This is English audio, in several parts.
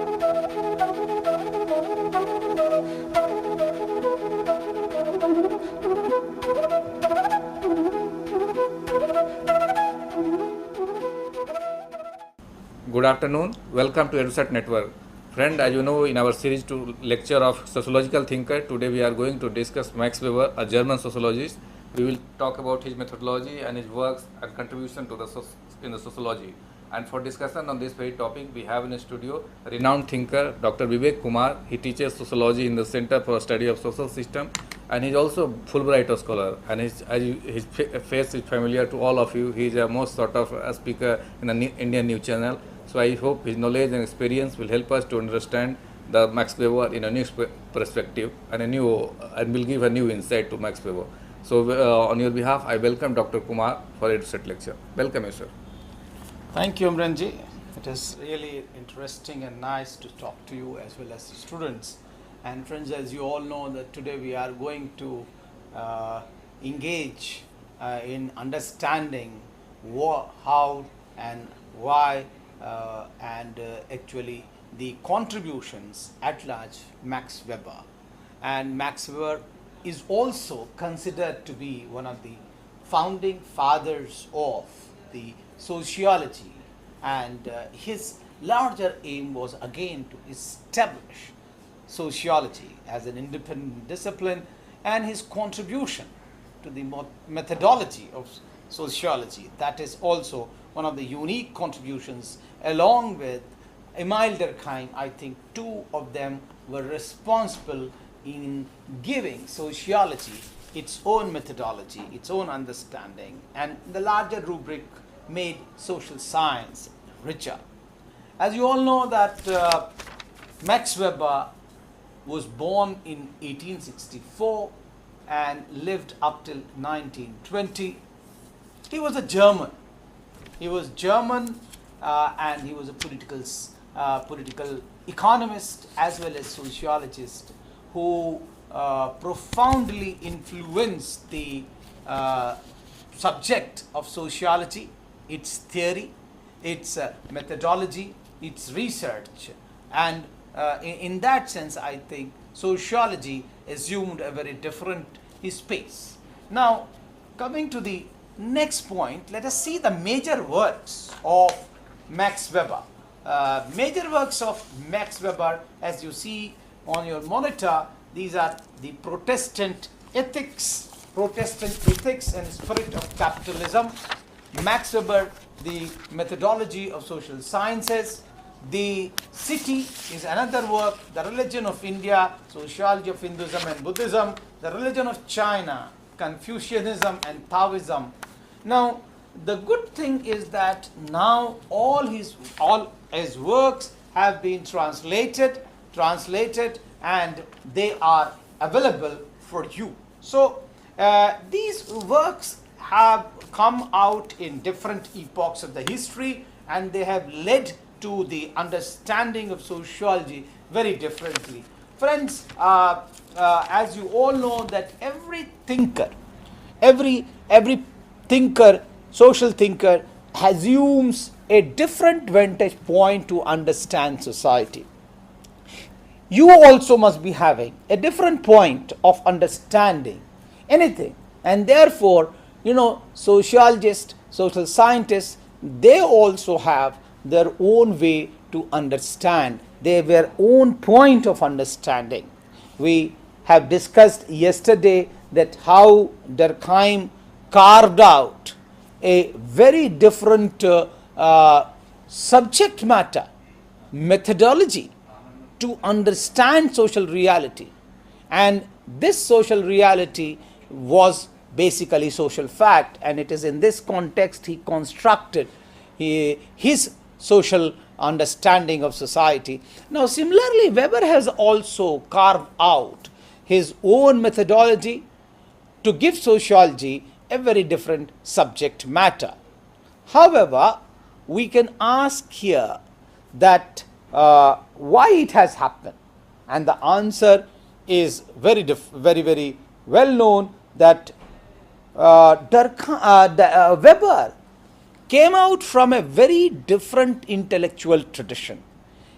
Good afternoon. Welcome to EduSat Network. Friend, as you know, in our series to lecture of sociological thinker, today we are going to discuss Max Weber, a German sociologist. We will talk about his methodology and his works and contribution to in the sociology. And for discussion on this very topic, we have in the studio a renowned thinker, Dr. Vivek Kumar. He teaches sociology in the Center for Study of Social System, and he is also Fulbright scholar. And his face is familiar to all of you. He is a most sort of a speaker in the Indian News Channel. So I hope his knowledge and experience will help us to understand the Max Weber in a new perspective and will give a new insight to Max Weber. So on your behalf, I welcome Dr. Kumar for EduSat lecture. Welcome, sir. Thank you, Imranji. It is really interesting and nice to talk to you as well as the students. And friends, as you all know, that today we are going to engage in understanding how and why and actually the contributions at large Max Weber. And Max Weber is also considered to be one of the founding fathers of the sociology, and his larger aim was again to establish sociology as an independent discipline, and his contribution to the methodology of sociology, that is also one of the unique contributions. Along with Emile Durkheim, I think two of them were responsible in giving sociology its own methodology, its own understanding, and the larger rubric made social science richer. As you all know that Max Weber was born in 1864 and lived up till 1920. He was a German. He was German and he was a political economist as well as sociologist who profoundly influenced the subject of sociology, its theory, its methodology, its research. And in that sense, I think sociology assumed a very different space. Now, coming to the next point, let us see the major works of Max Weber. Major works of Max Weber, as you see on your monitor, these are the Protestant Ethics and Spirit of Capitalism, Max Weber, the Methodology of Social Sciences, The City is another work, The Religion of India, Sociology of Hinduism and Buddhism, The Religion of China, Confucianism and Taoism. Now, the good thing is that now all his works have been translated and they are available for you. So these works have come out in different epochs of the history, and they have led to the understanding of sociology very differently. Friends, as you all know that every thinker, social thinker assumes a different vantage point to understand society. You also must be having a different point of understanding anything, and therefore, sociologists, social scientists, they also have their own way to understand, their own point of understanding. We have discussed yesterday that how Durkheim carved out a very different subject matter, methodology to understand social reality. And this social reality was basically social fact, and it is in this context he constructed his social understanding of society. Now, similarly, Weber has also carved out his own methodology to give sociology a very different subject matter. However, we can ask here that why it has happened, and the answer is very well known that Weber came out from a very different intellectual tradition.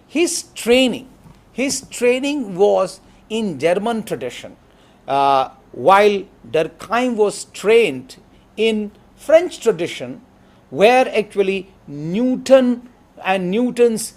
his training was in German tradition, while Durkheim was trained in French tradition, where actually Newton and Newton's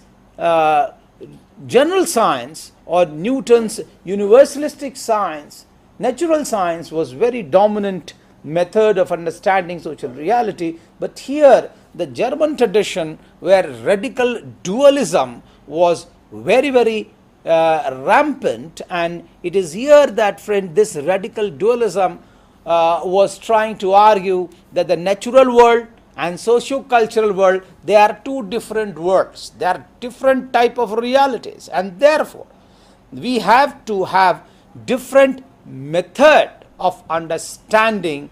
general science or Newton's universalistic science, natural science, was very dominant method of understanding social reality. But here the German tradition, where radical dualism was very rampant, and it is here that, friend, this radical dualism was trying to argue that the natural world and socio-cultural world, they are two different worlds, they are different type of realities, and therefore we have to have different method of understanding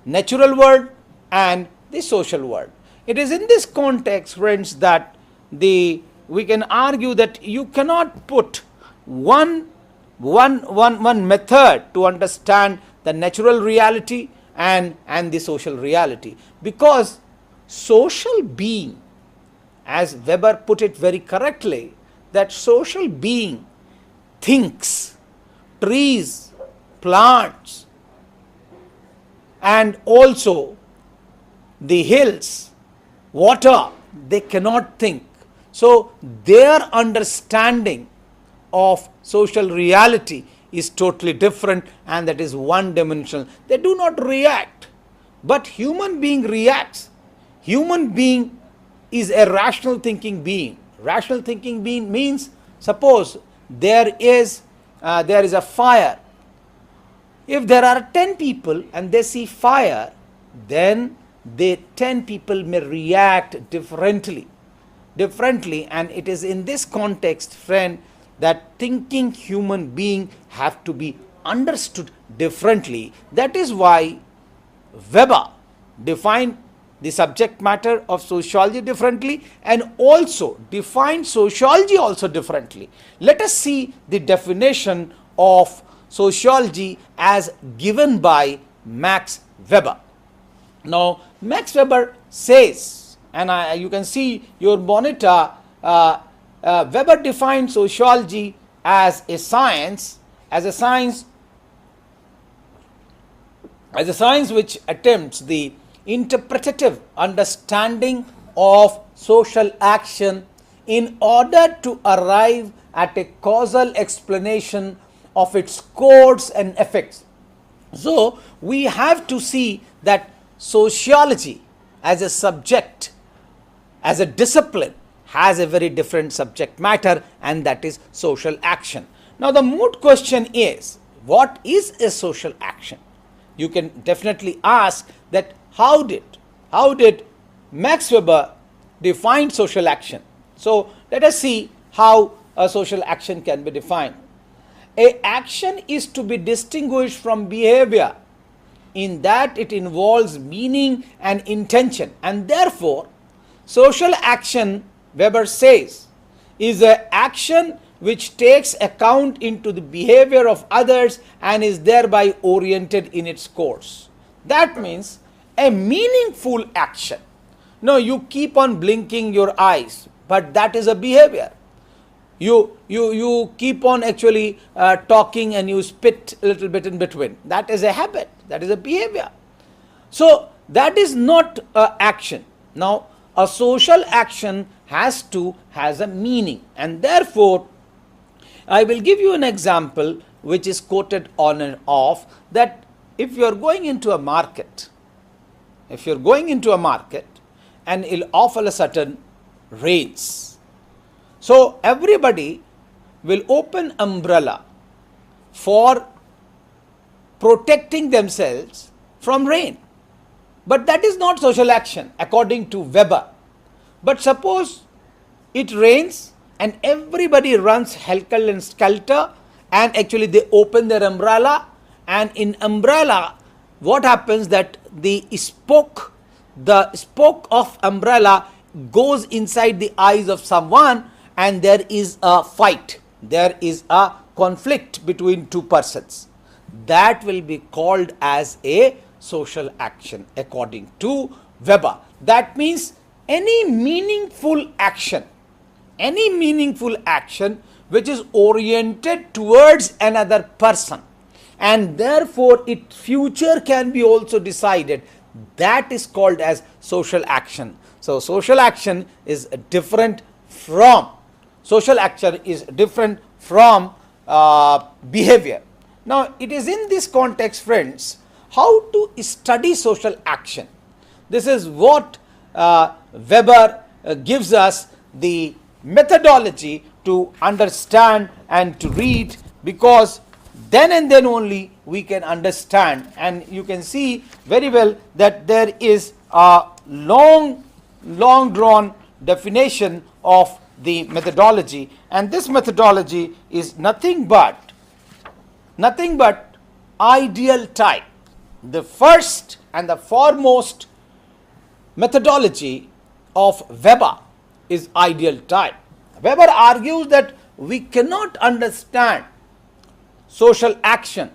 natural world and the social world. It is in this context, friends, that we can argue that you cannot put one method to understand the natural reality and the social reality, because social being, as Weber put it very correctly, that social being thinks, trees, plants, and also the hills, water, they cannot think. So their understanding of social reality is totally different, and that is one dimensional. They do not react, but human being reacts. Human being is a rational thinking being. Rational thinking being means, suppose there is a fire. If there are 10 people and they see fire, then the 10 people may react differently, and it is in this context, friend, that thinking human being have to be understood differently. That is why Weber defined the subject matter of sociology differently, and also defined sociology also differently. Let us see the definition of sociology as given by Max Weber. Now, Max Weber says, and you can see your monitor, Weber defined sociology as a science which attempts the interpretative understanding of social action in order to arrive at a causal explanation of its causes and effects. So we have to see that sociology as a subject, as a discipline, has a very different subject matter, and that is social action. Now the moot question is, what is a social action? You can definitely ask that how did Max Weber define social action? So let us see how a social action can be defined. A action is to be distinguished from behavior in that it involves meaning and intention, and therefore social action, Weber says, is an action which takes account into the behavior of others and is thereby oriented in its course. That means a meaningful action. No, you keep on blinking your eyes, but that is a behavior. You keep on actually talking and you spit a little bit in between. That is a habit. That is a behavior. So that is not action. Now a social action has a meaning, and therefore I will give you an example which is quoted on and off, that if you are going into a market, and all of a sudden rains, so everybody will open umbrella for protecting themselves from rain. But that is not social action according to Weber. But suppose it rains and everybody runs helter and skelter, and actually they open their umbrella, and in umbrella what happens, that the spoke of umbrella goes inside the eyes of someone, and there is a fight, there is a conflict between two persons. That will be called as a social action according to Weber. That means any meaningful action any meaningful action which is oriented towards another person, and therefore its future can be also decided, that is called as social action. So social action is different from behavior. Now it is in this context, friends, how to study social action. This is what Weber gives us the methodology to understand and to read, because then and then only we can understand. And you can see very well that there is a long drawn definition of the methodology, and this methodology is nothing but ideal type. The first and the foremost methodology of Weber is ideal type. Weber argues that we cannot understand social action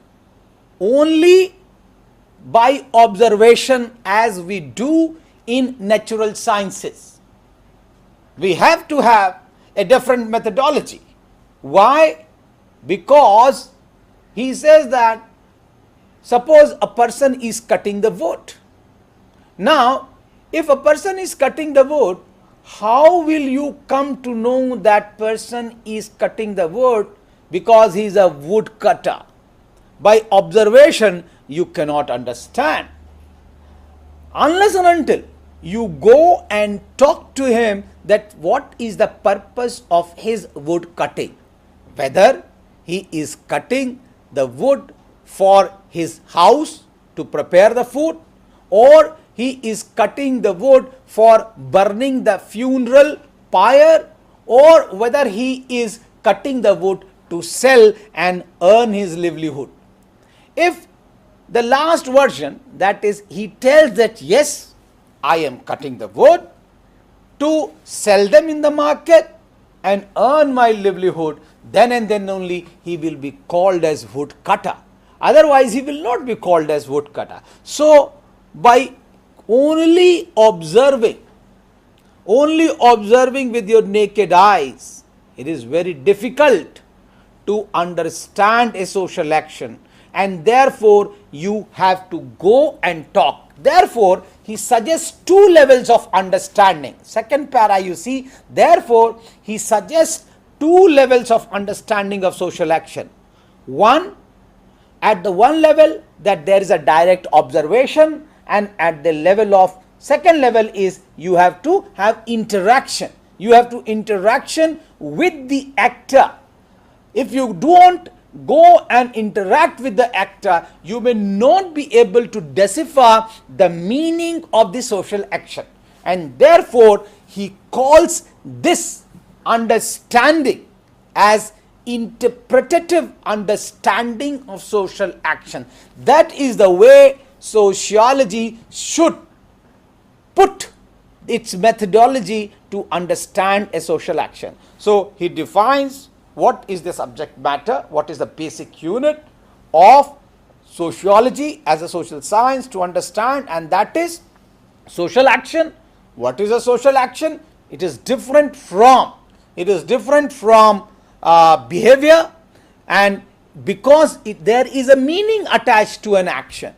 only by observation as we do in natural sciences. We have to have a different methodology. Why? Because he says that suppose a person is cutting the wood. Now, if a person is cutting the wood, how will you come to know that person is cutting the wood because he is a wood cutter? By observation, you cannot understand. Unless and until you go and talk to him that what is the purpose of his wood cutting, whether he is cutting the wood for his house to prepare the food, or he is cutting the wood for burning the funeral pyre, or whether he is cutting the wood to sell and earn his livelihood. If the last version, that is, he tells that yes, I am cutting the wood to sell them in the market and earn my livelihood, then and then only he will be called as wood cutter. Otherwise, he will not be called as wood cutter. So, by only observing with your naked eyes, it is very difficult to understand a social action, and therefore you have to go and talk. Therefore, he suggests two levels of understanding. Second para you see, therefore he suggests two levels of understanding of social action. One, at the one level that there is a direct observation, and at the level of second level is you have to have interaction. You have to interaction with the actor. If you don't go and interact with the actor, you may not be able to decipher the meaning of the social action. And therefore, he calls this understanding as interpretative understanding of social action. That is the way sociology should put its methodology to understand a social action. So he defines what is the subject matter, what is the basic unit of sociology as a social science to understand, and that is social action. What is a social action? It is different from behavior, and because there is a meaning attached to an action.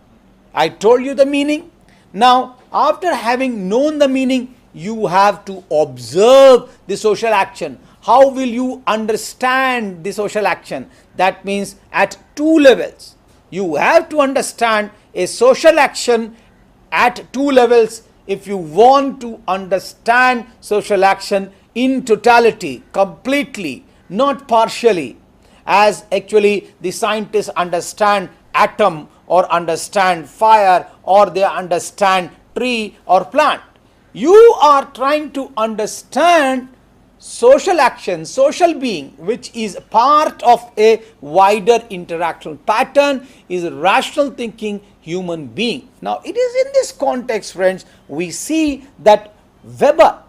I told you the meaning. Now, after having known the meaning, you have to observe the social action. How will you understand the social action? That means at two levels. You have to understand a social action at two levels if you want to understand social action in totality, completely, not partially, as actually the scientists understand atom or understand fire or they understand tree or plant. You are trying to understand social action, social being, which is part of a wider interaction pattern, is a rational thinking human being. Now, it is in this context, friends, we see that Weber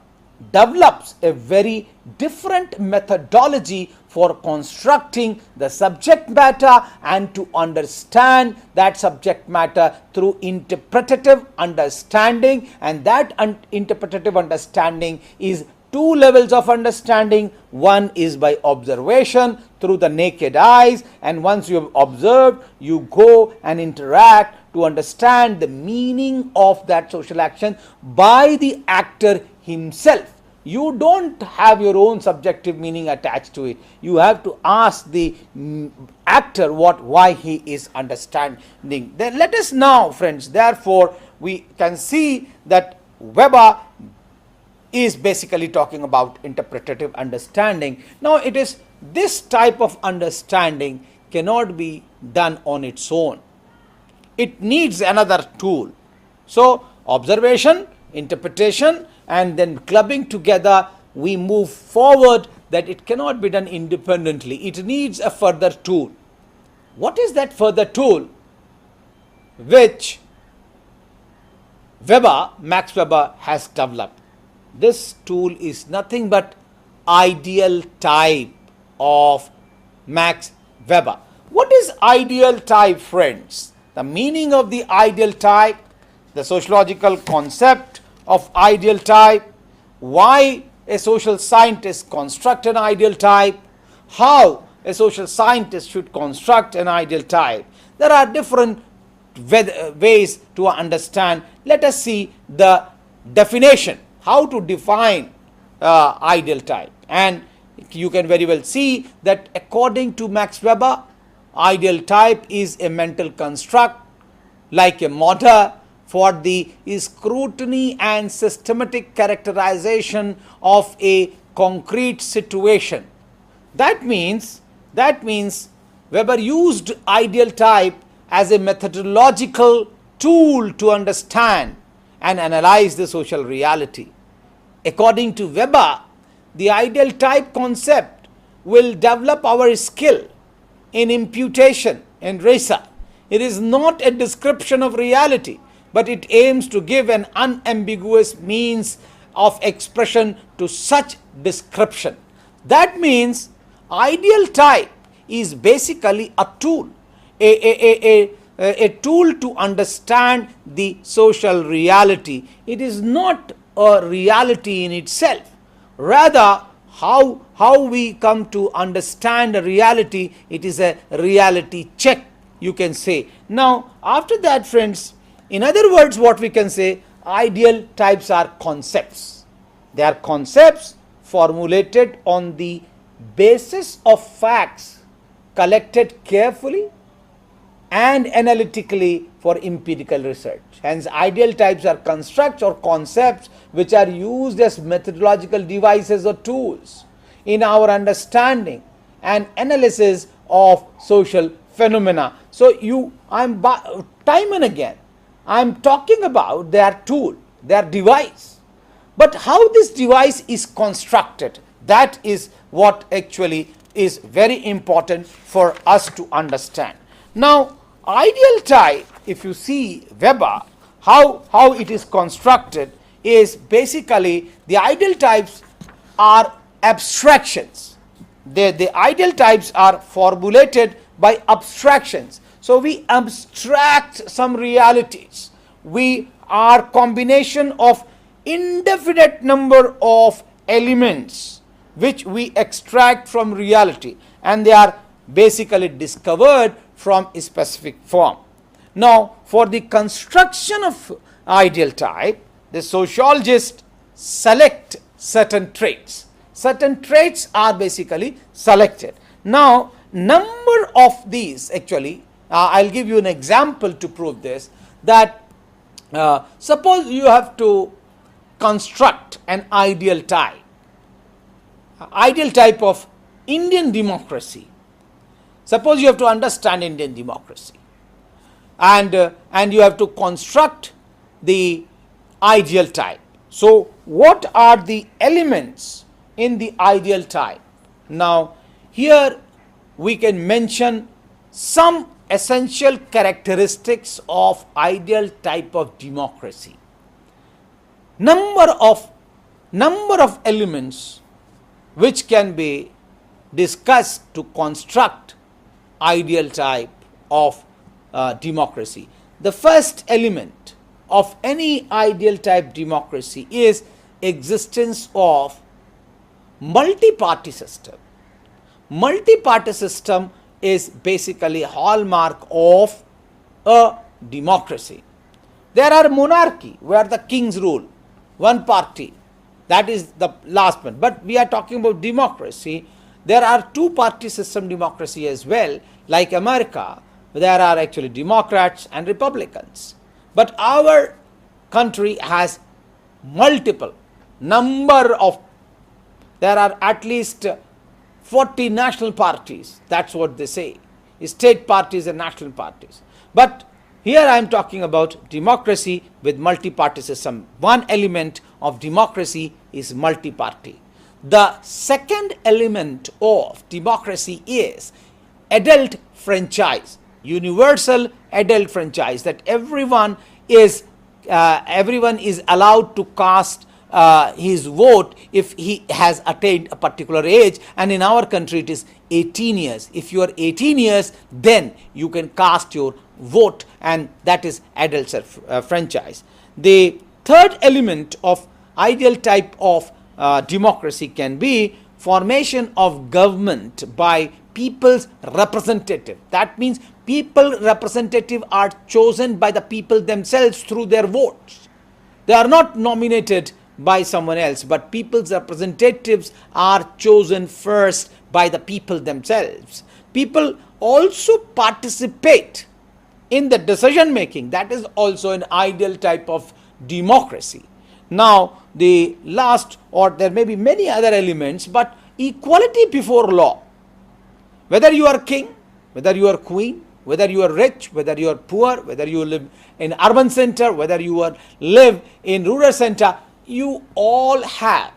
develops a very different methodology for constructing the subject matter and to understand that subject matter through interpretative understanding, and that interpretative understanding is two levels of understanding. One is by observation through the naked eyes, and once you have observed, you go and interact to understand the meaning of that social action by the actor himself. You don't have your own subjective meaning attached to it. You have to ask the actor why he is understanding. Then let us now, friends, therefore we can see that Weber is basically talking about interpretative understanding. Now it is this type of understanding cannot be done on its own. It needs another tool. So observation, interpretation, and then clubbing together, we move forward, that it cannot be done independently. It needs a further tool. What is that further tool which Max Weber has developed? This tool is nothing but ideal type of Max Weber. What is ideal type, friends? The meaning of the ideal type, the sociological concept of ideal type, why a social scientist construct an ideal type, how a social scientist should construct an ideal type. There are different ways to understand. Let us see the definition, how to define ideal type. And you can very well see that according to Max Weber, ideal type is a mental construct like a model for the scrutiny and systematic characterization of a concrete situation. That means Weber used ideal type as a methodological tool to understand and analyze the social reality. According to Weber, the ideal type concept will develop our skill in imputation and research. It is not a description of reality, but it aims to give an unambiguous means of expression to such description. That means ideal type is basically a tool, a tool to understand the social reality. It is not a reality in itself. Rather, how we come to understand a reality, it is a reality check, you can say. Now, after that, friends, in other words, what we can say, ideal types are concepts. They are concepts formulated on the basis of facts collected carefully and analytically for empirical research. Hence, ideal types are constructs or concepts which are used as methodological devices or tools in our understanding and analysis of social phenomena. So, time and again, I am talking about their tool, their device. But how this device is constructed, that is what actually is very important for us to understand. Now, ideal type, if you see Weber, how it is constructed is basically the ideal types are abstractions. The ideal types are formulated by abstractions. So we abstract some realities. We are combination of indefinite number of elements which we extract from reality, and they are basically discovered from a specific form. Now, for the construction of ideal type, the sociologists select certain traits. Certain traits are basically selected. Now, number of these actually, I'll give you an example to prove this, that suppose you have to construct an ideal type of Indian democracy. Suppose you have to understand Indian democracy, and you have to construct the ideal type. So, what are the elements in the ideal type? Now, here we can mention some essential characteristics of ideal type of democracy. Number of elements which can be discussed to construct ideal type of democracy. The first element of any ideal type democracy is existence of multi-party system. Multi-party system is basically a hallmark of a democracy. There are monarchy where the kings rule, one party, that is the last one. But we are talking about democracy. There are two-party system democracy as well, like America. There are actually Democrats and Republicans. But our country has multiple number of, there are at least 40 national parties. That's what they say. State parties and national parties. But here I am talking about democracy with multi-party system. One element of democracy is multi-party. The second element of democracy is adult franchise, universal adult franchise, that everyone is allowed to cast his vote if he has attained a particular age, and in our country it is 18 years. If you are 18 years, then you can cast your vote, and that is adult franchise. The third element of ideal type of democracy can be formation of government by people's representative. That means people representative are chosen by the people themselves through their votes. They are not nominated by someone else, but people's representatives are chosen first by the people themselves. People also participate in the decision making. That is also an ideal type of democracy. Now, the last, or there may be many other elements, but equality before law. Whether you are king, whether you are queen, whether you are rich, whether you are poor, whether you live in urban center, whether you live in rural center, you all have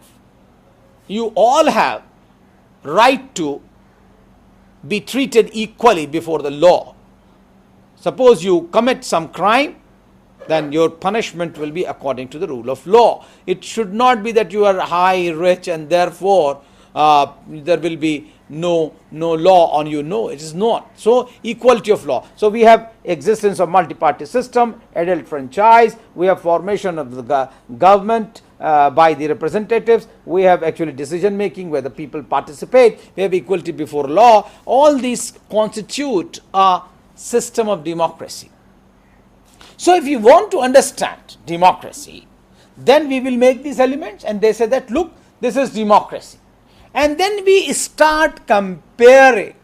right to be treated equally before the law. Suppose you commit some crime, then your punishment will be according to the rule of law. It should not be that you are high, rich, and therefore there will be no law on you. No, it is not. So equality of law. So we have existence of multi-party system, adult franchise, we have formation of the government by the representatives, we have actually decision making where the people participate, we have equality before law. All these constitute a system of democracy. So if you want to understand democracy, then we will make these elements, and they say that, look, this is democracy. And then we start comparing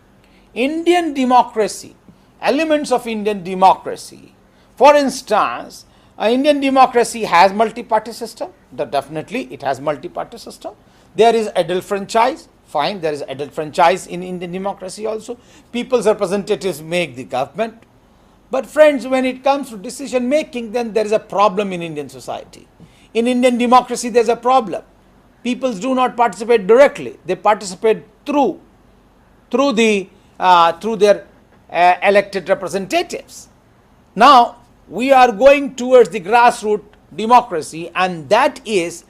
Indian democracy, elements of Indian democracy. For instance, Indian democracy has multi-party system. Definitely it has multi-party system. There is adult franchise. Fine, there is adult franchise in Indian democracy also. People's representatives make the government. But friends, when it comes to decision making, then there is a problem in Indian society. In Indian democracy, there is a problem. People do not participate directly; they participate through their elected representatives. Now we are going towards the grassroots democracy, and that is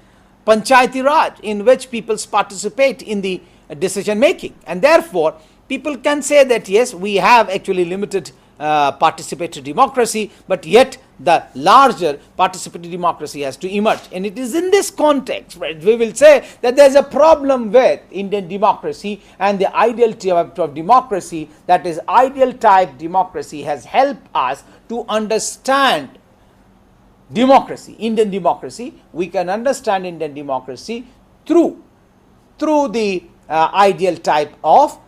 Panchayati Raj, in which people participate in the decision making, and therefore people can say that yes, we have actually limited participatory democracy, but yet the larger participatory democracy has to emerge. And it is in this context, right, we will say that there is a problem with Indian democracy and the ideal type of democracy, that is ideal type democracy, has helped us to understand democracy, Indian democracy. We can understand Indian democracy through the ideal type of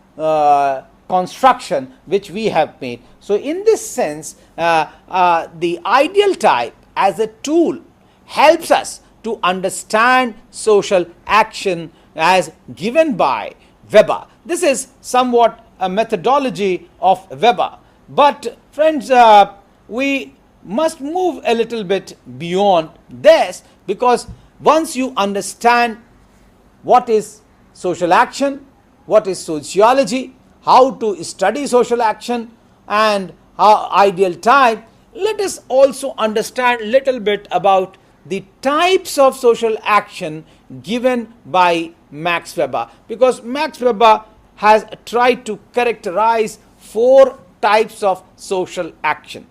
construction which we have made. So in this sense, the ideal type as a tool helps us to understand social action as given by Weber. This is somewhat a methodology of Weber. But friends, we must move a little bit beyond this, because once you understand what is social action, what is sociology, how to study social action, and how ideal type, let us also understand a little bit about the types of social action given by Max Weber, because Max Weber has tried to characterize 4 types of social action.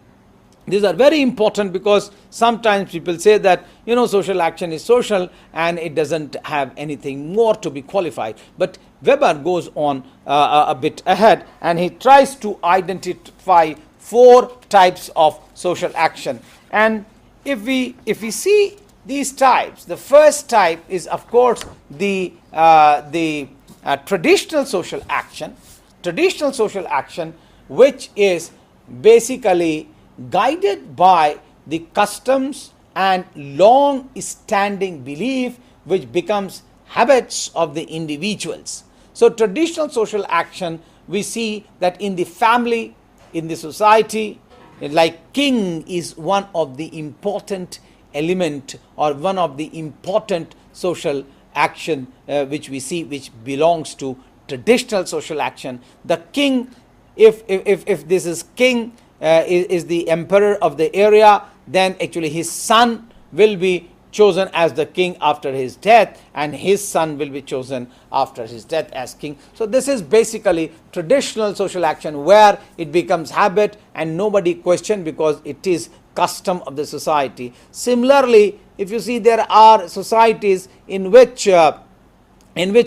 These are very important because sometimes people say that social action is social and it doesn't have anything more to be qualified. But Weber goes on a bit ahead and he tries to identify 4 types of social action. And if we see these types, the first type is of course the traditional social action. Traditional social action, which is basically guided by the customs and long standing belief which becomes habits of the individuals. So traditional social action, we see that in the family, in the society, like king is one of the important element or one of the important social action which we see, which belongs to traditional social action. The king, if this is king, is the emperor of the area, then actually his son will be chosen as the king after his death, and his son will be chosen after his death as king. So this is basically traditional social action where it becomes habit and nobody question because it is custom of the society. Similarly, if you see, there are societies in which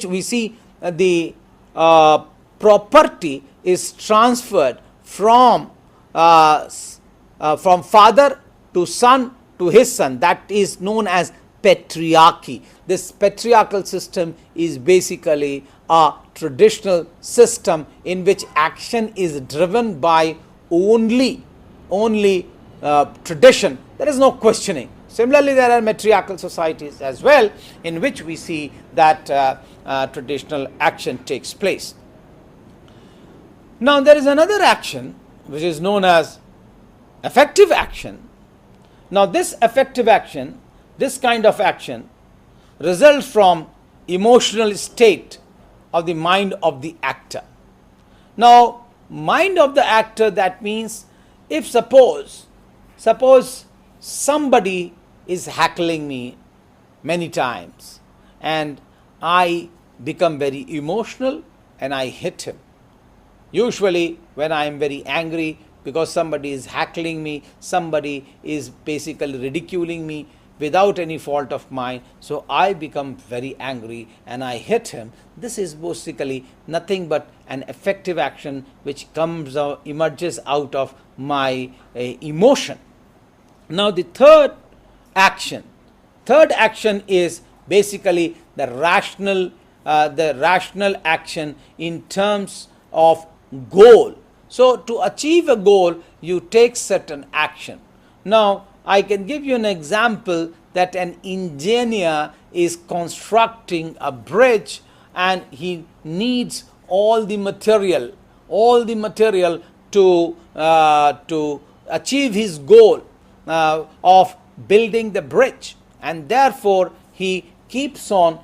we see the property is transferred from father to son to his son. That is known as patriarchy. This patriarchal system is basically a traditional system in which action is driven by only tradition. There is no questioning. Similarly, there are matriarchal societies as well in which we see that traditional action takes place. Now there is another action which is known as effective action. Now this effective action, this kind of action results from emotional state of the mind of the actor. Now mind of the actor, that means if suppose somebody is heckling me many times and I become very emotional and I hit him. Usually when I am very angry because somebody is heckling me, somebody is basically ridiculing me without any fault of mine, so I become very angry and I hit him. This is basically nothing but an effective action which emerges out of my emotion. Now the third action is basically the rational action in terms of goal. So to achieve a goal, you take certain action. Now I can give you an example that an engineer is constructing a bridge and he needs all the material to achieve his goal of building the bridge, and therefore he keeps on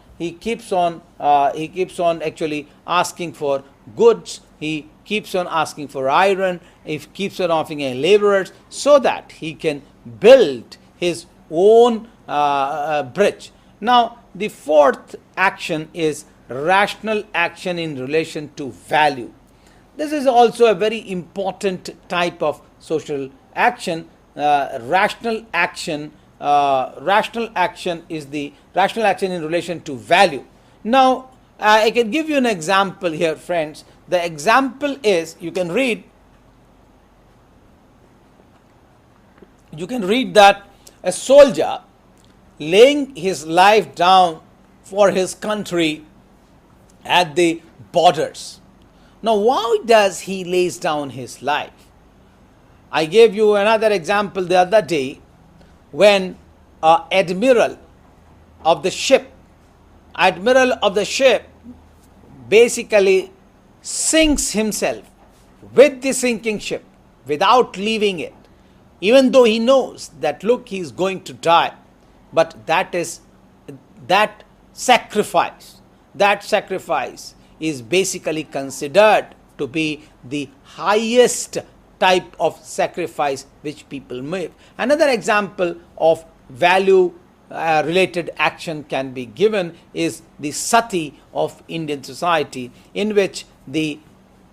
actually asking for goods. He keeps on asking for iron, he keeps on offering laborers so that he can build his own bridge. Now the fourth action is rational action in relation to value. This is also a very important type of social action. Rational action is the rational action in relation to value. Now I can give you an example here, friends. The example is, you can read that a soldier laying his life down for his country at the borders. Now why does he lays down his life? I gave you another example the other day when admiral of the ship basically sinks himself with the sinking ship without leaving it, even though he knows that look, he is going to die. But that sacrifice is basically considered to be the highest type of sacrifice which people make. Another example of value related action can be given is the sati of Indian society, in which the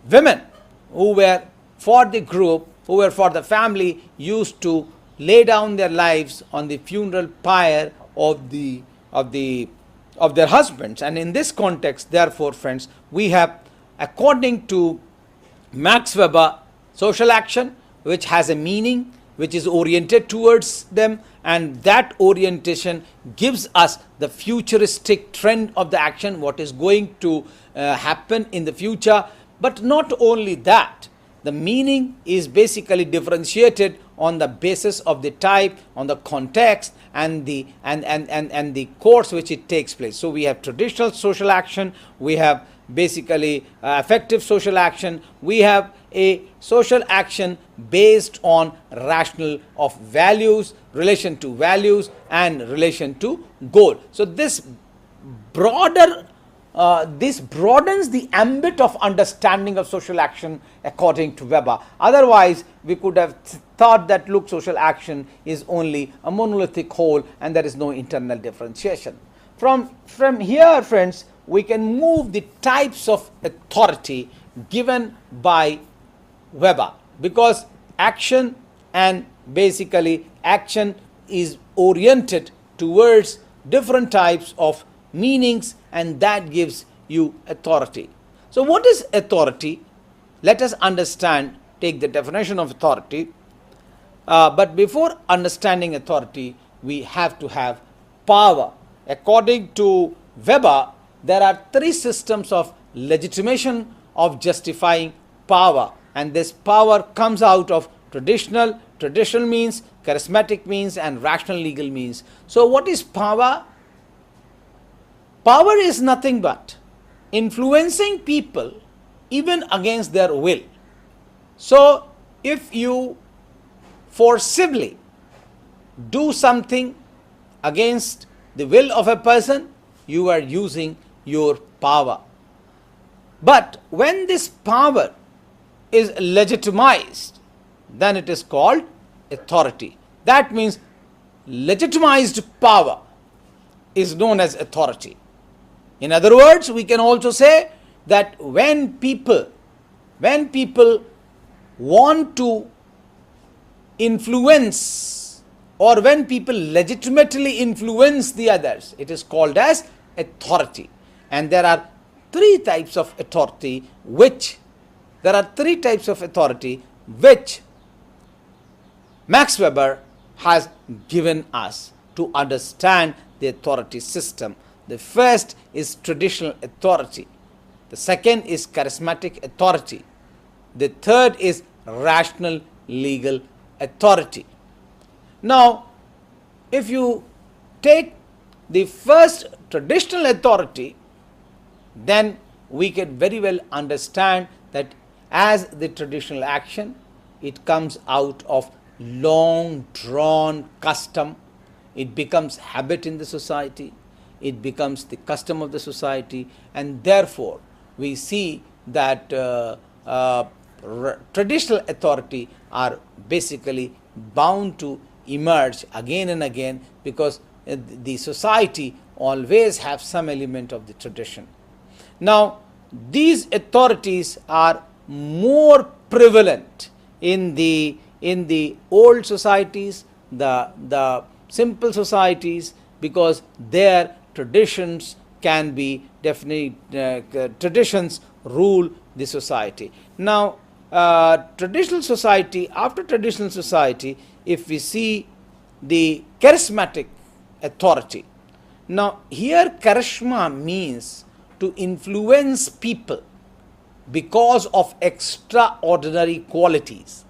women who were for the group who were for the family used to lay down their lives on the funeral pyre of their husbands. And in this context, therefore, friends, we have, according to Max Weber, social action which has a meaning, which is oriented towards them, and that orientation gives us the futuristic trend of the action, what is going to happen in the future. But not only that, the meaning is basically differentiated on the basis of the type, on the context, and the course which it takes place. So we have traditional social action, we have basically effective social action, we have a social action based on rationale of values, relation to values, and relation to goal. So this broadens the ambit of understanding of social action according to Weber. Otherwise, we could have thought that, look, social action is only a monolithic whole and there is no internal differentiation. From here, friends, we can move the types of authority given by Weber, because action and basically action is oriented towards different types of meanings, and that gives you authority. So what is authority? Let us understand, take the definition of authority. But before understanding authority, we have to have power. According to Weber, there are three systems of legitimation of justifying power, and this power comes out of traditional means, charismatic means, and rational legal means. So what is power? Power is nothing but influencing people even against their will. So if you forcibly do something against the will of a person, you are using your power. But when this power is legitimized, then it is called authority. That means legitimized power is known as authority. In other words, we can also say that when people want to influence, or when people legitimately influence the others, it is called as authority. And there are three types of authority which Max Weber has given us to understand the authority system. The first is traditional authority. The second is charismatic authority. The third is rational legal authority. Now, if you take the first traditional authority, then we can very well understand that as the traditional action, it comes out of long drawn custom. It becomes habit in the society. It becomes the custom of the society, and therefore we see that traditional authority are basically bound to emerge again and again, because the society always have some element of the tradition. Now, these authorities are more prevalent in the old societies, the simple societies, because their traditions can be definitely traditions rule the society. Now, traditional society, after traditional society, if we see the charismatic authority. Now, here charisma means to influence people because of extraordinary qualities.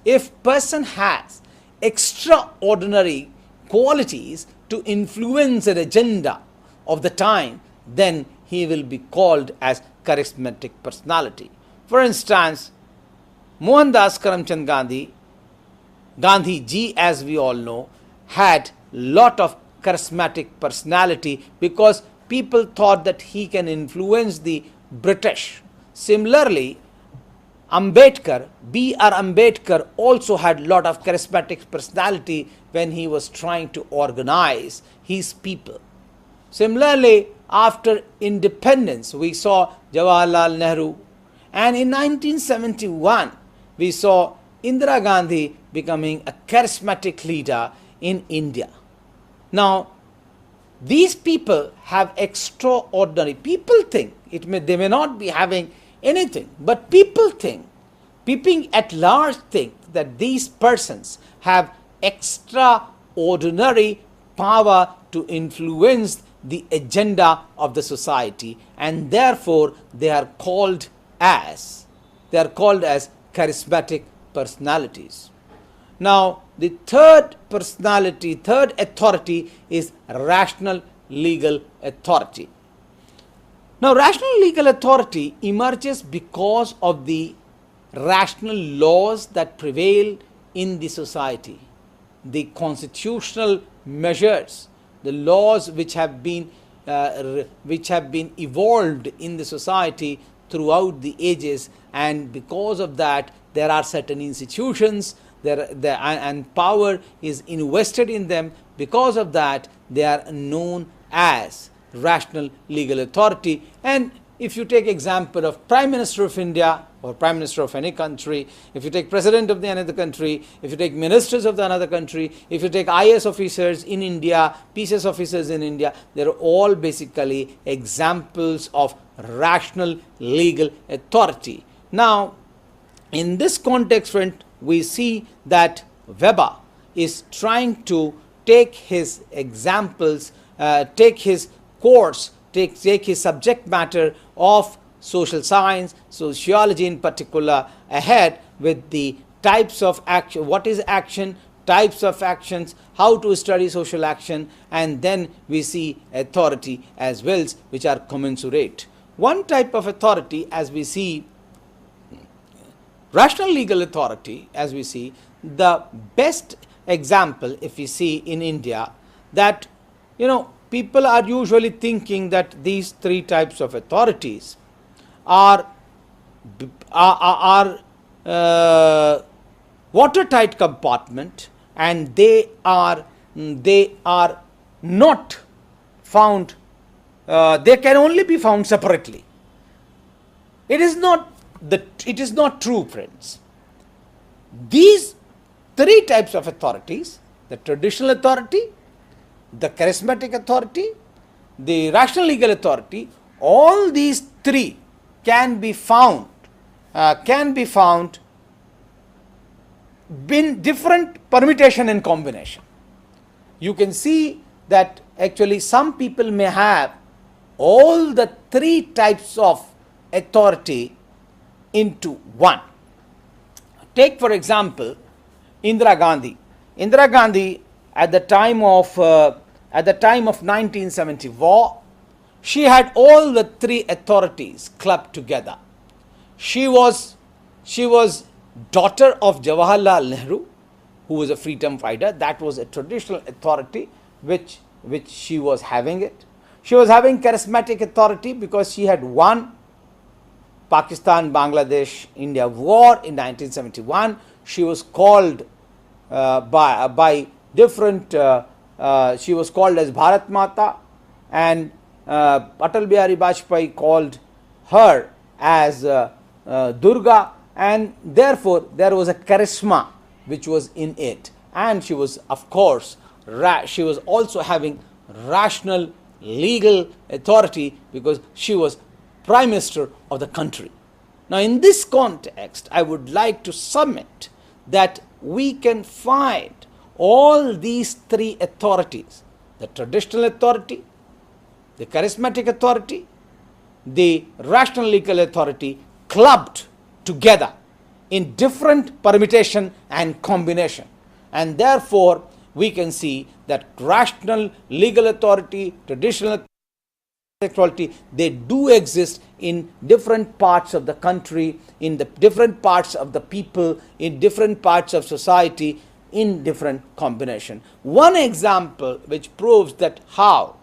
If person has extraordinary qualities to influence an agenda of the time, then he will be called as charismatic personality. For instance, Mohandas Karamchand Gandhi ji, as we all know, had lot of charismatic personality because people thought that he can influence the British. Similarly, B.R. Ambedkar also had lot of charismatic personality when he was trying to organize his people. Similarly, after independence, we saw Jawaharlal Nehru, and in 1971, we saw Indira Gandhi becoming a charismatic leader in India. Now, these people have extraordinary, people think, they may not be having anything, but people at large think that these persons have extraordinary power to influence the agenda of the society, and therefore they are called as charismatic personalities. Now, the third authority is rational legal authority. Now, rational legal authority emerges because of the rational laws that prevail in the society, the constitutional measures, the laws which have been evolved in the society throughout the ages, and because of that there are certain institutions and power is invested in them. Because of that they are known as rational legal authority. And if you take example of Prime Minister of India or Prime Minister of any country, if you take President of the another country, if you take ministers of the another country, if you take IAS officers in India, PCS officers in India, they are all basically examples of rational legal authority. Now, in this context, friend, we see that Weber is trying to take his examples, take his course, take his subject matter of social science, sociology in particular, ahead with the types of action, what is action, types of actions, how to study social action, and then we see authority as well, which are commensurate. One type of authority, as we see, rational legal authority, as we see, the best example, if we see in India, that people are usually thinking that these three types of authorities are watertight compartment, and they are not found. They can only be found separately. It is not true, friends. These three types of authorities, the traditional authority, the charismatic authority, the rational legal authority, all these three can be found in different permutation and combination. You can see that actually some people may have all the three types of authority into one. Take for example Indira Gandhi. Indira Gandhi at the time of 1970 war, she had all the three authorities clubbed together. She was daughter of Jawaharlal Nehru, who was a freedom fighter. That was a traditional authority which she was having it. She was having charismatic authority because she had won Pakistan, Bangladesh, India war in 1971. She was called by different, she was called as Bharat Mata, and Atal Bihari Vajpayee called her as Durga, and therefore there was a charisma which was in it. And she was, of course, she was also having rational legal authority because she was Prime Minister of the country. Now, in this context, I would like to submit that we can find all these three authorities, the traditional authority, the charismatic authority, the rational legal authority, clubbed together in different permutation and combination. And therefore, we can see that rational legal authority, traditional authority, they do exist in different parts of the country, in the different parts of the people, in different parts of society, in different combination. One example which proves that how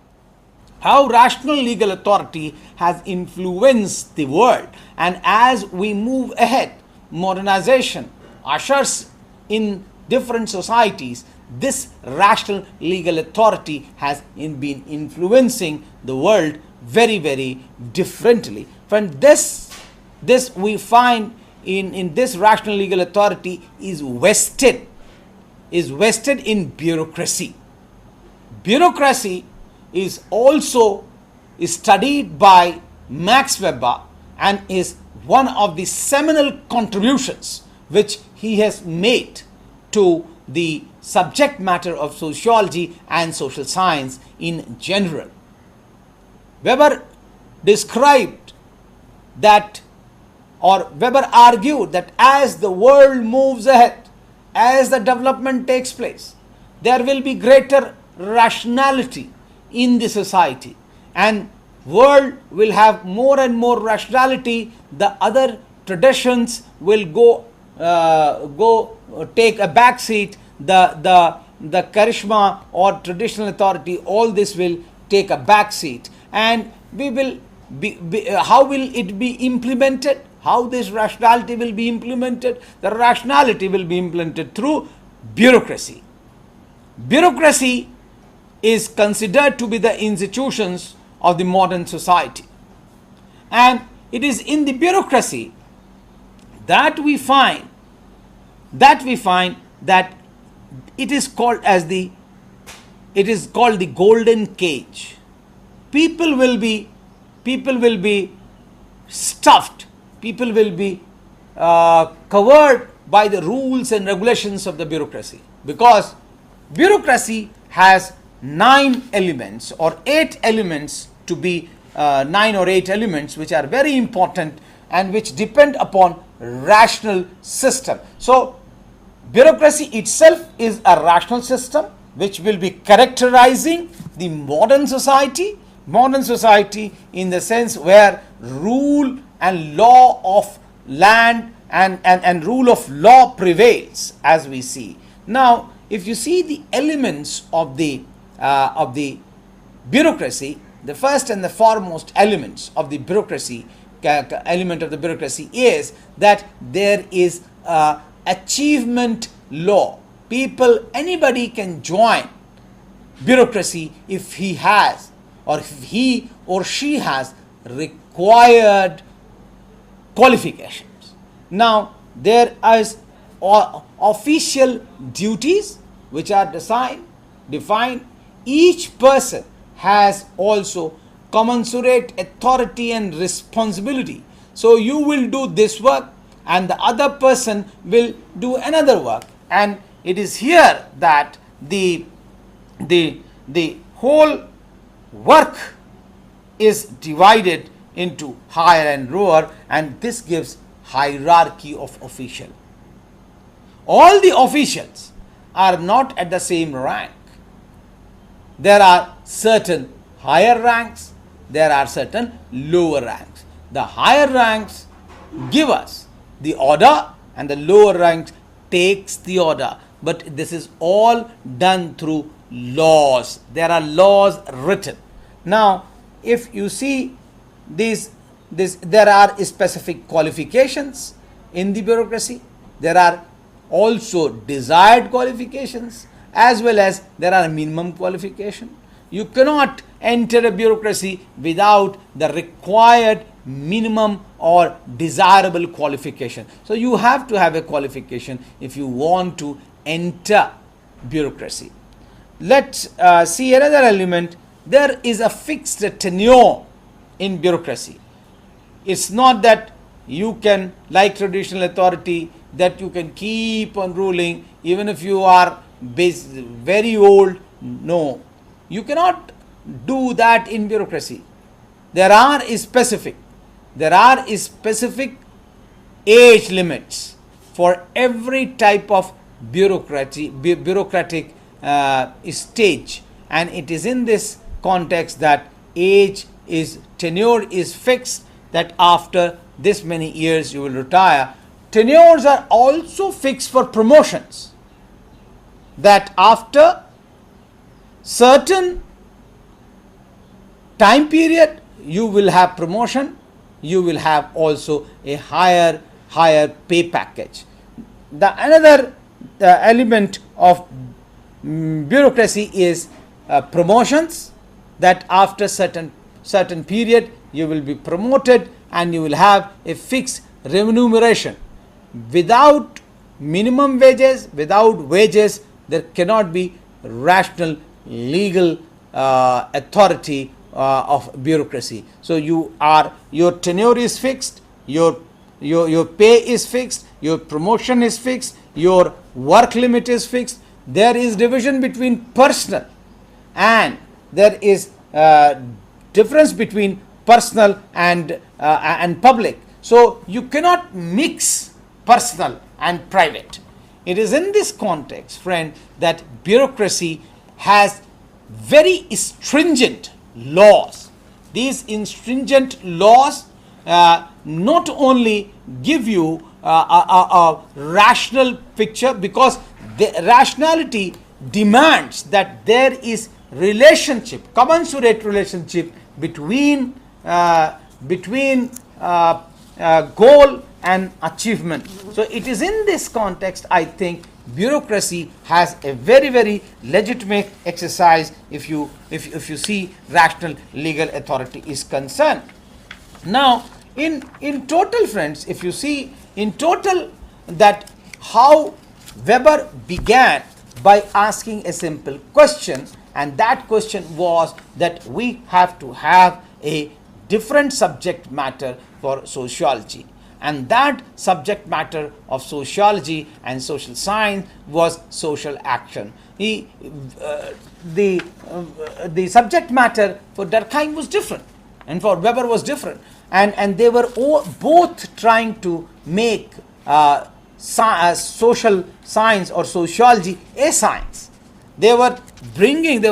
rational legal authority has influenced the world, and as we move ahead, modernization ushers in different societies, this rational legal authority has been influencing the world very, very differently. From this we find in this rational legal authority is vested in bureaucracy. Bureaucracy is also studied by Max Weber and is one of the seminal contributions which he has made to the subject matter of sociology and social science in general. Weber described that, or Weber argued that as the world moves ahead, as the development takes place, there will be greater rationality in the society, and world will have more and more rationality. The other traditions will go take a back seat. The charisma or traditional authority, all this will take a back seat, and we will how will it be implemented? How this rationality will be implemented? The rationality will be implemented through bureaucracy. Bureaucracy is considered to be the institutions of the modern society, and it is in the bureaucracy that we find that it is called the golden cage. People will be stuffed, people will be covered by the rules and regulations of the bureaucracy, because bureaucracy has 9 elements or 8 elements to be 9 or 8 elements which are very important and which depend upon rational system. So bureaucracy itself is a rational system which will be characterizing the modern society in the sense where rule and law of land and rule of law prevails, as we see. Now, if you see the elements of the bureaucracy, the first and the foremost elements of the bureaucracy, element of the bureaucracy is that there is achievement law. Anybody can join bureaucracy if he has, or if he or she has required qualifications. Now, there is official duties which are defined. Each person has also commensurate authority and responsibility. So you will do this work and the other person will do another work, and it is here that the whole work is divided into higher and lower, and this gives hierarchy of official. All the officials are not at the same rank. There are certain higher ranks, there are certain lower ranks. The higher ranks give us the order and the lower ranks takes the order, but this is all done through laws. There are laws written. Now, if you see this, there are specific qualifications in the bureaucracy. There are also desired qualifications, as well as there are minimum qualification. You cannot enter a bureaucracy without the required minimum or desirable qualification. So you have to have a qualification if you want to enter bureaucracy. Let's see another element. There is a fixed tenure in bureaucracy. It's not that you can, like traditional authority, that you can keep on ruling even if you are very old. No, you cannot do that in bureaucracy. There are specific age limits for every type of bureaucratic stage, and it is in this context that tenure is fixed, that after this many years you will retire. Tenures are also fixed for promotions, that after certain time period you will have promotion, you will have also a higher pay package. Another element of bureaucracy is promotions, that after certain period you will be promoted and you will have a fixed remuneration. without minimum wages, without wages, there cannot be rational legal authority of bureaucracy. So your tenure is fixed, your pay is fixed, your promotion is fixed, your work limit is fixed. There is division between personal, and there is difference between personal and public. So you cannot mix personal and private. It is in this context, friend, that bureaucracy has very stringent laws. These stringent laws not only give you a rational picture, because the rationality demands that there is relationship, commensurate relationship between goal and achievement. So it is in this context, I think, bureaucracy has a very, very legitimate exercise if you see rational legal authority is concerned. Now, in total, friends, if you see in total that how Weber began by asking a simple question, and that question was that we have to have a different subject matter for sociology, and that subject matter of sociology and social science was social action. The subject matter for Durkheim was different, and for Weber was different, and they were both trying to make social science or sociology a science. They were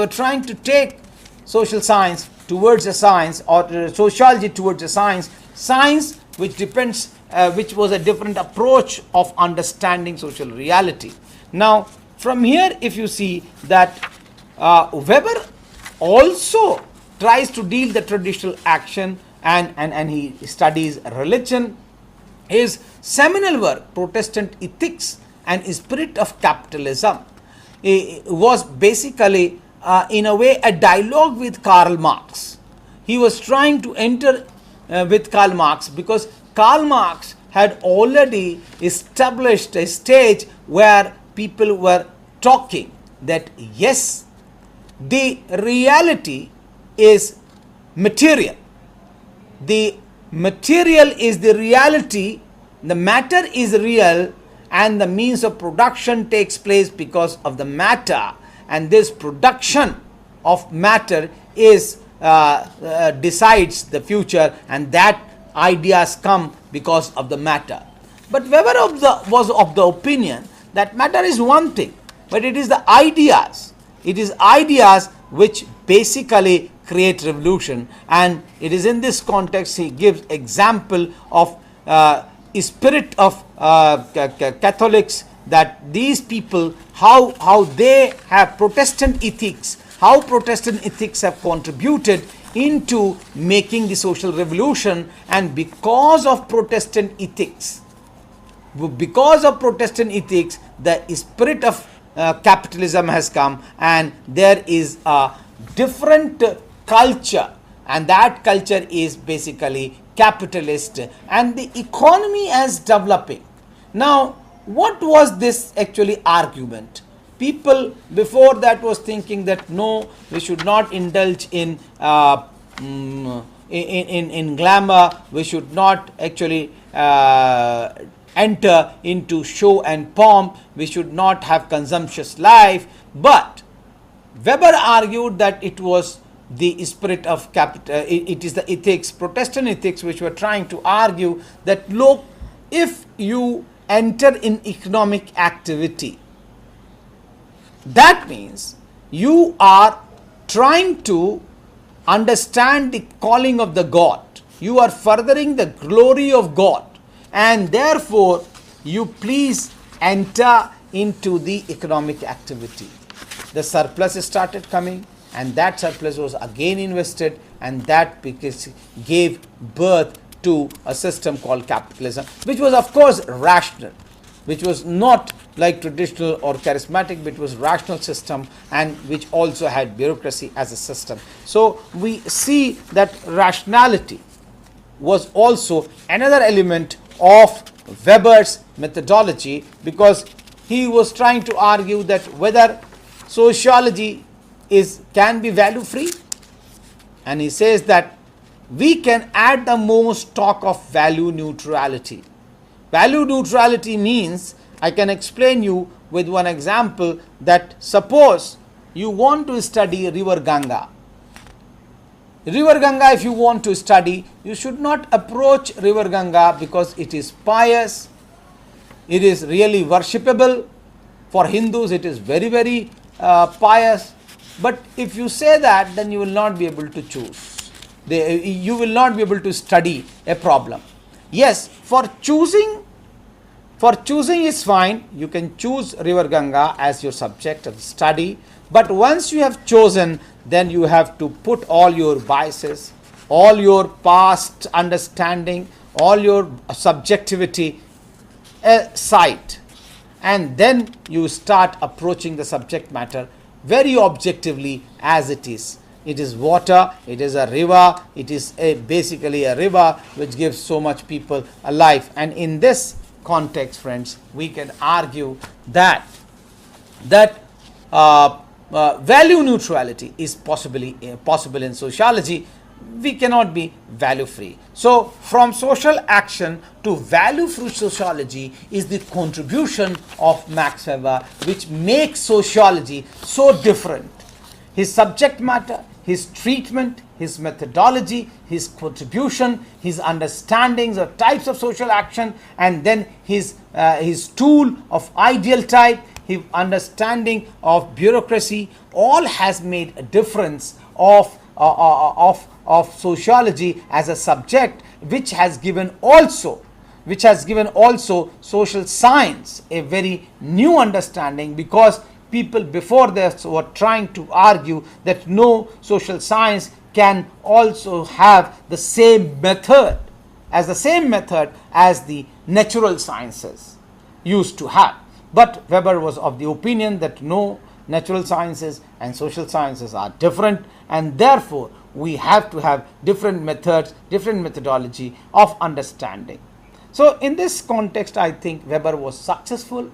trying to take social science towards a science, or sociology towards a science which was a different approach of understanding social reality. Now, from here, if you see that Weber also tries to deal the traditional action, and he studies religion. His seminal work, Protestant Ethics and Spirit of Capitalism, was basically in a way a dialogue with Karl Marx. He was trying to enter with Karl Marx, because Karl Marx had already established a stage where people were talking that yes, the reality is material. The material is the reality, the matter is real, and the means of production takes place because of the matter, and this production of matter is decides the future, and that ideas come because of the matter. But Weber was of the opinion that matter is one thing, but it is the ideas. It is ideas which basically create revolution, and it is in this context he gives example of spirit of Catholics, that these people, how they have Protestant ethics, how Protestant ethics have contributed into making the social revolution, and because of Protestant ethics, the spirit of capitalism has come, and there is a different culture, and that culture is basically capitalist, and the economy is developing. Now, what was this actually argument? People before that was thinking that no, we should not indulge in glamour, we should not actually enter into show and pomp, we should not have consumptious life. But Weber argued that it was the spirit of capital, it is the ethics, Protestant ethics, which were trying to argue that look, if you enter in economic activity, that means you are trying to understand the calling of the God, you are furthering the glory of God, and therefore you please enter into the economic activity. The surplus started coming, and that surplus was again invested, and that gave birth to a system called capitalism, which was of course rational, which was not like traditional or charismatic, but it was rational system, and which also had bureaucracy as a system. So we see that rationality was also another element of Weber's methodology, because he was trying to argue that whether sociology can be value free, and he says that we can at the most talk of value neutrality. Value neutrality means, I can explain you with one example, that suppose you want to study river Ganga. River Ganga, if you want to study, you should not approach river Ganga because it is pious, it is really worshipable. For Hindus it is very, very pious. But if you say that, then you will not be able to choose. You will not be able to study a problem. Yes, for choosing is fine. You can choose river Ganga as your subject of study. But once you have chosen, then you have to put all your biases, all your past understanding, all your subjectivity aside, and then you start approaching the subject matter very objectively as it is. It is water, it is a river, it is basically a river which gives so much people a life. And in this context, friends, we can argue that value neutrality is possible in sociology. We cannot be value free. So from social action to value free sociology is the contribution of Max Weber, which makes sociology so different. His subject matter, his treatment, his methodology, his contribution, his understandings of types of social action, and then his tool of ideal type, his understanding of bureaucracy, all has made a difference of sociology as a subject, which has given also social science a very new understanding, because people before this were trying to argue that no, social science can also have the same method as the natural sciences used to have. But Weber was of the opinion that no, natural sciences and social sciences are different, and therefore we have to have different methods, different methodology of understanding. So in this context, I think Weber was successful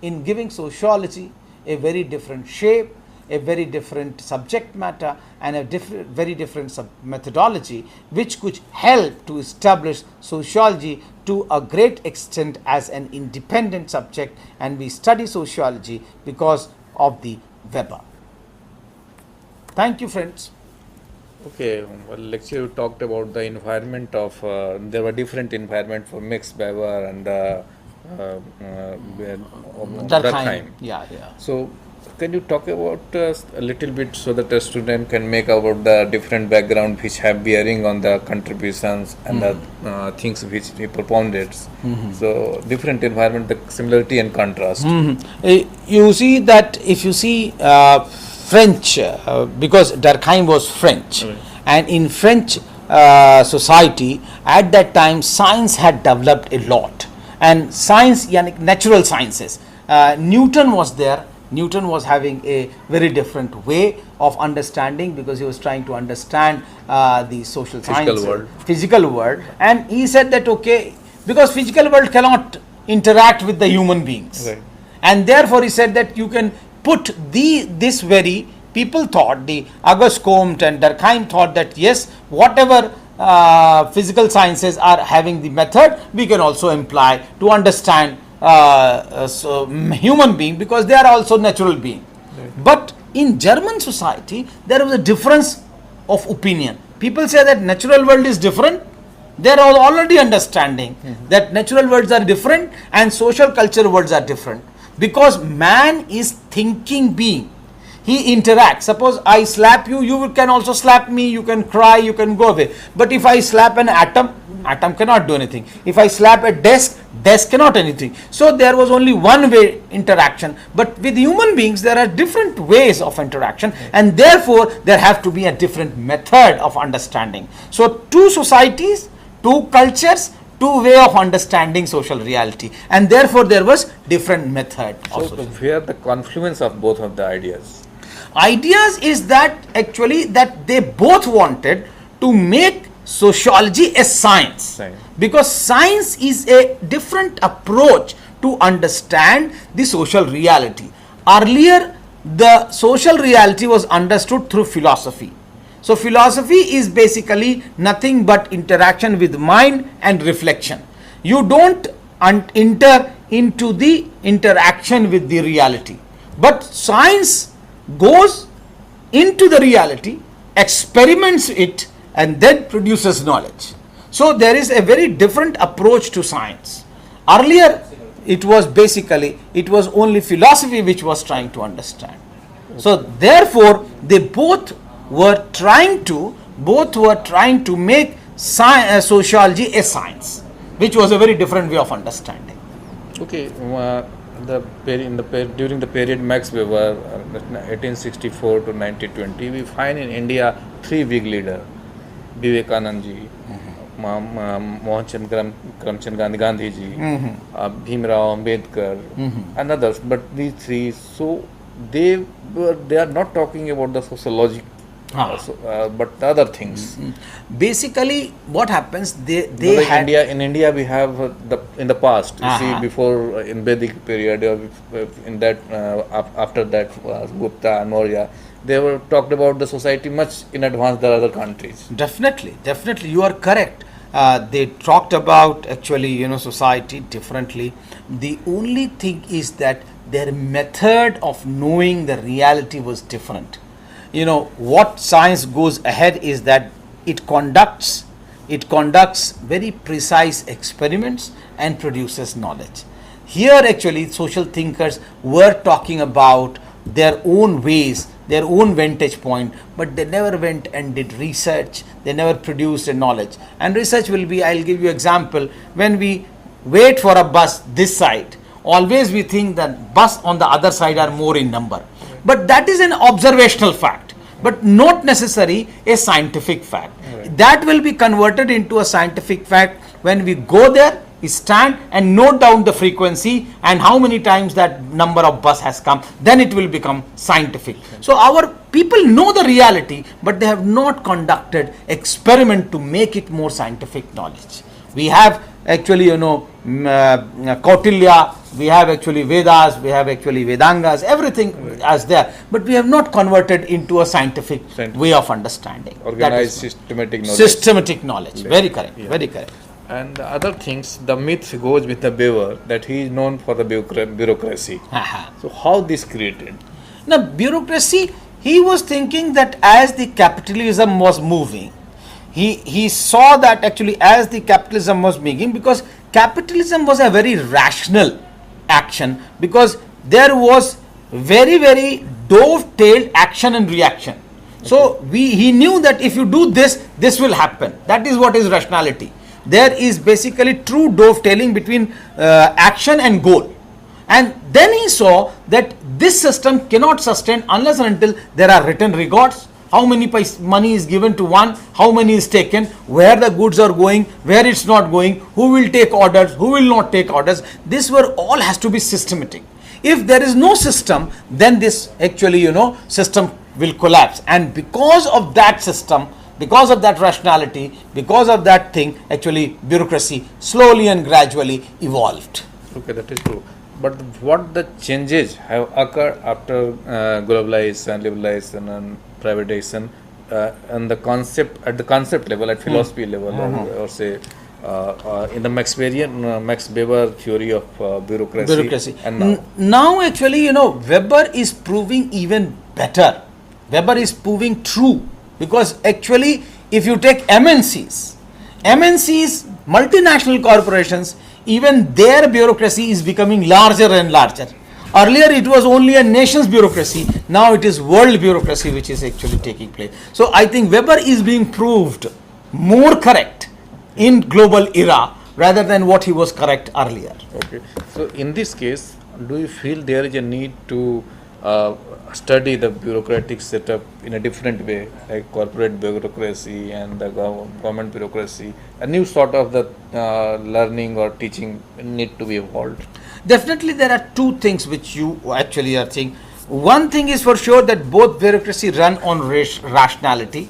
in giving sociology a very different shape, a very different subject matter, and a very different methodology, which could help to establish sociology to a great extent as an independent subject. And we study sociology because of the Weber. Thank you, friends. Okay, well, lecture you talked about the environment of, there were different environment for Max Weber and Durkheim. Yeah. So, can you talk about a little bit so that a student can make about the different background which have bearing on the contributions and the things which he propounded. So, different environment, the similarity and contrast. You see that if you see French, because Durkheim was French, and in French society at that time science had developed a lot, and science, natural sciences, Newton was there. Newton was having a very different way of understanding, because he was trying to understand the social sciences, physical world, and he said that okay, because physical world cannot interact with the human beings, and therefore he said that you can put this very, people thought, the Auguste Comte and Durkheim thought that yes, whatever physical sciences are having the method, we can also imply to understand human being, because they are also natural being. But in German society there was a difference of opinion. People say that natural world is different. They are already understanding that natural worlds are different and social culture worlds are different, because man is thinking being. He interacts. Suppose I slap you, you can also slap me, you can cry, you can go away. But if I slap an atom cannot do anything. If I slap a desk cannot anything. So there was only one way interaction. But with human beings there are different ways of interaction, and therefore there have to be a different method of understanding. So two societies, two cultures, two way of understanding social reality, and therefore there was different method. So where the confluence of both of the ideas is that actually that they both wanted to make sociology as science. Science. Because science is a different approach to understand the social reality. Earlier, the social reality was understood through philosophy. So philosophy is basically nothing but interaction with mind and reflection. You don't enter into the interaction with the reality. But science goes into the reality, experiments it, and then produces knowledge. So there is a very different approach to science. Earlier, it was only philosophy which was trying to understand. So therefore, they both were trying to make sociology a science, which was a very different way of understanding. Okay, during the period Max Weber, 1864 to 1920, we find in India three big leaders: Vivekanand ji, Mohanchand Karamchand Gandhi ji, Bhimrao Ambedkar, and others. But these three, so they are not talking about the sociology, but the other things. Basically, what happens? In India we have in the past. You see, before in Vedic period, in that after that Gupta and Maurya, they were talked about the society much in advance than other countries. Definitely, you are correct. They talked about society differently. The only thing is that their method of knowing the reality was different. What science goes ahead is that it conducts very precise experiments and produces knowledge. Here actually social thinkers were talking about their own ways, their own vantage point, but they never went and did research. They never produced a knowledge. And research will be, I'll give you example, when we wait for a bus this side, always we think that bus on the other side are more in number. But that is an observational fact, but not necessarily a scientific fact. Right. That will be converted into a scientific fact when we go there, we stand and note down the frequency and how many times that number of bus has come. Then it will become scientific. So our people know the reality, but they have not conducted experiment to make it more scientific knowledge. We have actually, Kautilya, we have actually Vedas, we have actually Vedangas, everything as there, but we have not converted into a scientific way of understanding. Organized systematic knowledge. Systematic knowledge. Very correct. Yeah. Very correct. And the other things, the myth goes with the Weber that he is known for the bureaucracy. So how this created? Now, bureaucracy, he was thinking that as the capitalism was moving, he saw that actually as the capitalism was moving, because capitalism was a very rational action, because there was very, very dovetailed action and reaction. Okay. So he knew that if you do this, this will happen. That is what is rationality. There is basically true dovetailing between action and goal. And then he saw that this system cannot sustain unless and until there are written records. How many money is given to one, how many is taken, where the goods are going, where it's not going, who will take orders, who will not take orders. This all has to be systematic. If there is no system, then this actually, system will collapse. And because of that system, because of that rationality, because of that thing, actually bureaucracy slowly and gradually evolved. Okay, that is true. But what the changes have occurred after globalization, liberalization and privatization and the concept at the concept level, at philosophy level, or say in the Max Weber theory of bureaucracy. And now actually, Weber is proving even better. Weber is proving true, because actually if you take MNCs, multinational corporations, even their bureaucracy is becoming larger and larger. Earlier it was only a nation's bureaucracy, now it is world bureaucracy which is actually taking place. So I think Weber is being proved more correct in global era rather than what he was correct earlier. Okay. So in this case, do you feel there is a need to study the bureaucratic setup in a different way, like corporate bureaucracy and the government bureaucracy? A new sort of the learning or teaching need to be evolved. Definitely there are two things which you actually are saying. One thing is for sure that both bureaucracy run on rationality,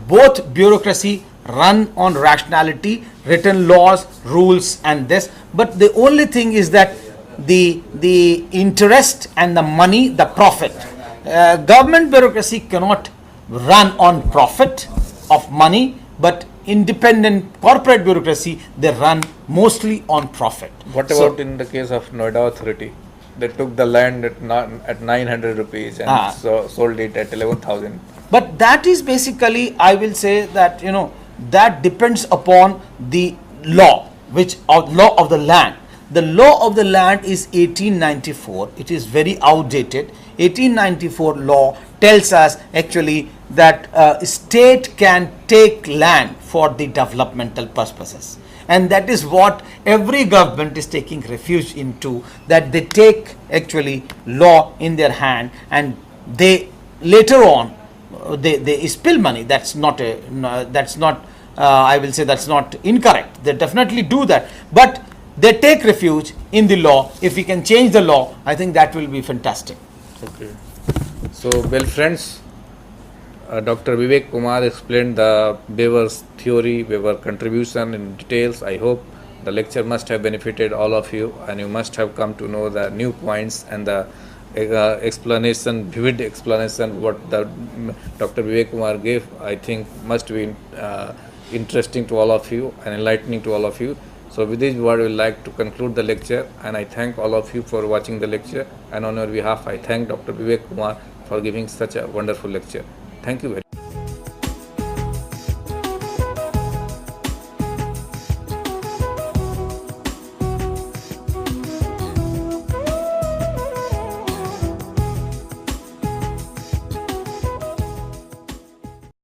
both bureaucracy run on rationality, written laws, rules, and this. But the only thing is that the interest and the money, the profit. Government bureaucracy cannot run on profit of money, but independent corporate bureaucracy, they run mostly on profit. What So- about in the case of Noida Authority? They took the land at 900 rupees and sold it at 11,000. But that is basically, I will say that, that depends upon the law, law of the land. The law of the land is 1894. It is very outdated. 1894 law tells us actually that state can take land for the developmental purposes, and that is what every government is taking refuge into, that they take actually law in their hand, and they later on they spill money. That's not I will say that's not incorrect. They definitely do that, but they take refuge in the law. If we can change the law, I think that will be fantastic. Okay. So, well, friends, Dr. Vivek Kumar explained the Weber's theory, Weber contribution in details. I hope the lecture must have benefited all of you, and you must have come to know the new points and the explanation, vivid explanation what the Dr. Vivek Kumar gave. I think must be interesting to all of you and enlightening to all of you. So with this word, we would like to conclude the lecture, and I thank all of you for watching the lecture, and on your behalf I thank Dr. Vivek Kumar for giving such a wonderful lecture. Thank you very much.